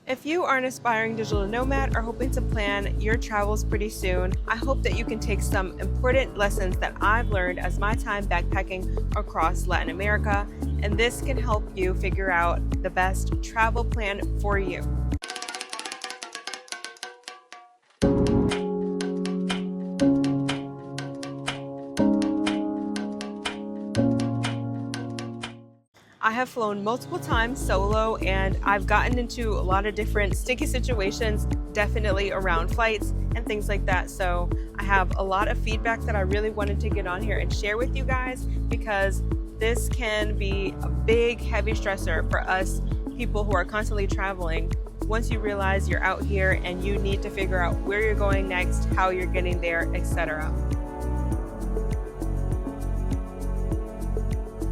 If you are an aspiring digital nomad or hoping to plan your travels pretty soon, I hope that you can take some important lessons that I've learned as my time backpacking across Latin America, and this can help you figure out the best travel plan for you. I have flown multiple times solo, and I've gotten into a lot of different sticky situations, definitely around flights and things like that. So I have a lot of feedback that I really wanted to get on here and share with you guys, because this can be a big, heavy stressor for us people who are constantly traveling. Once you realize you're out here and you need to figure out where you're going next, how you're getting there, etc.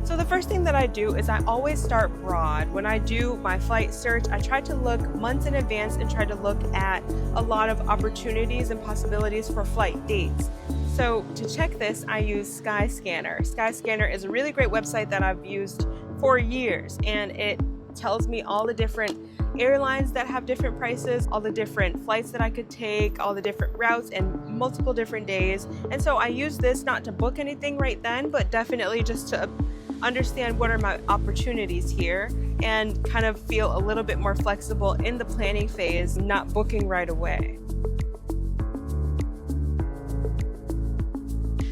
So the first thing that I do is I always start broad. When I do my flight search, I try to look months in advance and try to look at a lot of opportunities and possibilities for flight dates. So to check this, I use Skyscanner. Skyscanner is a really great website that I've used for years, and it tells me all the different airlines that have different prices, all the different flights that I could take, all the different routes, and multiple different days. And so I use this not to book anything right then, but definitely just to understand what are my opportunities here and kind of feel a little bit more flexible in the planning phase, not booking right away.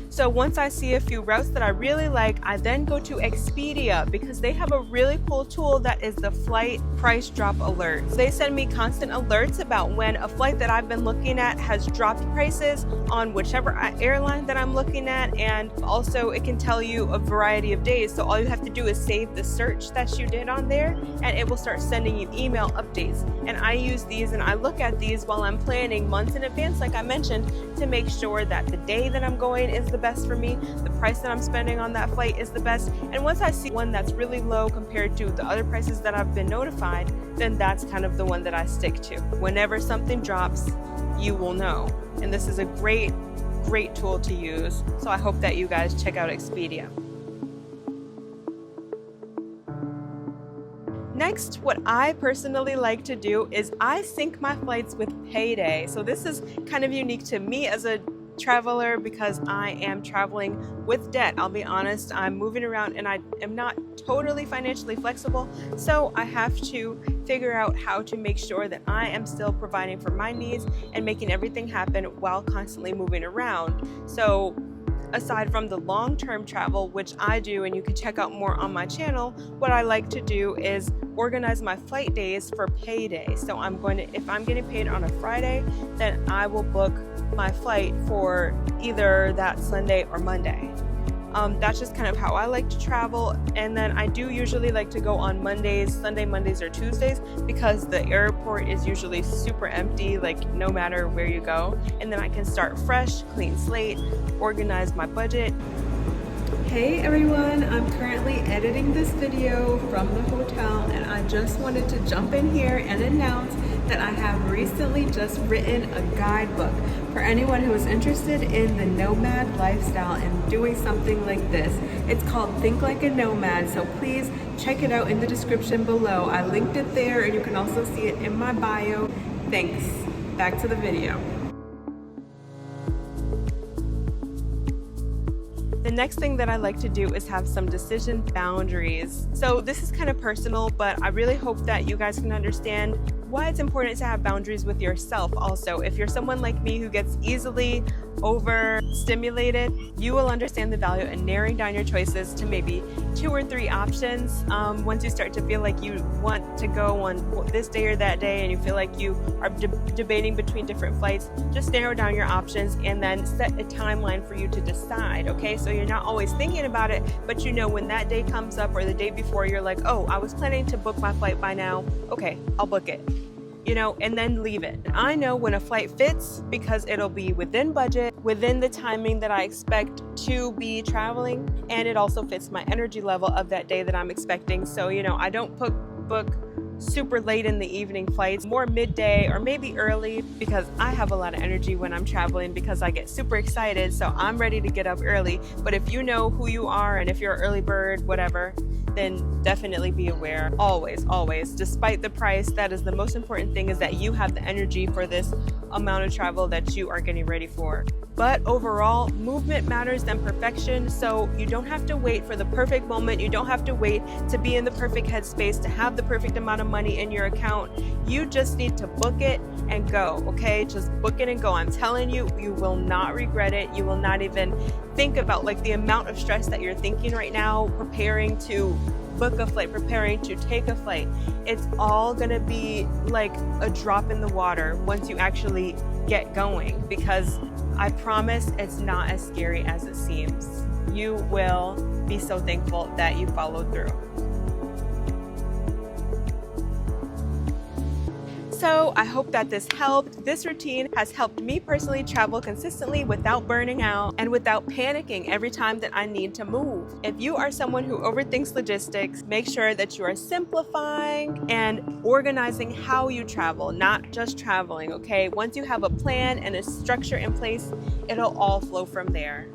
So once I see a few routes that I really like, I then go to Expedia, because they have a really cool tool that is the flight price drop alerts. They send me constant alerts about when a flight that I've been looking at has dropped prices on whichever airline that I'm looking at, and also it can tell you a variety of days. So all you have to do is save the search that you did on there, and it will start sending you email updates. And I use these and I look at these while I'm planning months in advance, like I mentioned, to make sure that the day that I'm going is the best for me, the price that I'm spending on that flight is the best. And once I see one that's really low compared to the other prices that I've been notified, then that's kind of the one that I stick to. Whenever something drops, you will know. And this is a great tool to use. So I hope that you guys check out Expedia. Next, what I personally like to do is I sync my flights with Payday. So this is kind of unique to me as a traveler, because I am traveling with debt. I'll be honest, I'm moving around and I am not totally financially flexible, so I have to figure out how to make sure that I am still providing for my needs and making everything happen while constantly moving around. So aside from the long-term travel, which I do, and you can check out more on my channel, what I like to do is organize my flight days for payday. So if I'm getting paid on a Friday, then I will book my flight for either that Sunday or Monday. That's just kind of how I like to travel. And then I do usually like to go on Mondays, Sunday, Mondays, or Tuesdays, because the airport is usually super empty, like no matter where you go. And then I can start fresh, clean slate, organize my budget. Hey everyone, I'm currently editing this video from the hotel, and I just wanted to jump in here and announce that I have recently just written a guidebook for anyone who is interested in the nomad lifestyle and doing something like this. It's called Think Like a Nomad, so please check it out in the description below. I linked it there, and you can also see it in my bio. Thanks. Back to the video. The next thing that I like to do is have some decision boundaries. So this is kind of personal, but I really hope that you guys can understand why it's important to have boundaries with yourself also. If you're someone like me who gets easily overstimulated, you will understand the value in narrowing down your choices to maybe 2 or 3 options. Once you start to feel like you want to go on this day or that day, and you feel like you are debating between different flights, just narrow down your options and then set a timeline for you to decide, okay? So you're not always thinking about it, but you know when that day comes up or the day before, you're like, oh, I was planning to book my flight by now. Okay, I'll book it. You know, and then leave it. I know when a flight fits because it'll be within budget, within the timing that I expect to be traveling, and it also fits my energy level of that day that I'm expecting. So, you know, I don't book super late in the evening flights, more midday or maybe early, because I have a lot of energy when I'm traveling because I get super excited, so I'm ready to get up early. But if you know who you are and if you're an early bird, whatever, then definitely be aware. Always, always, despite the price, that is the most important thing, is that you have the energy for this amount of travel that you are getting ready for. But overall, movement matters than perfection, so you don't have to wait for the perfect moment. You don't have to wait to be in the perfect headspace, to have the perfect amount of money in your account. You just need to book it and go, okay? Just book it and go. I'm telling you, you will not regret it. You will not even think about like the amount of stress that you're thinking right now, preparing to book a flight, preparing to take a flight. It's all gonna be like a drop in the water once you actually get going, because I promise it's not as scary as it seems. You will be so thankful that you followed through. So I hope that this helped. This routine has helped me personally travel consistently without burning out and without panicking every time that I need to move. If you are someone who overthinks logistics, make sure that you are simplifying and organizing how you travel, not just traveling, okay? Once you have a plan and a structure in place, it'll all flow from there.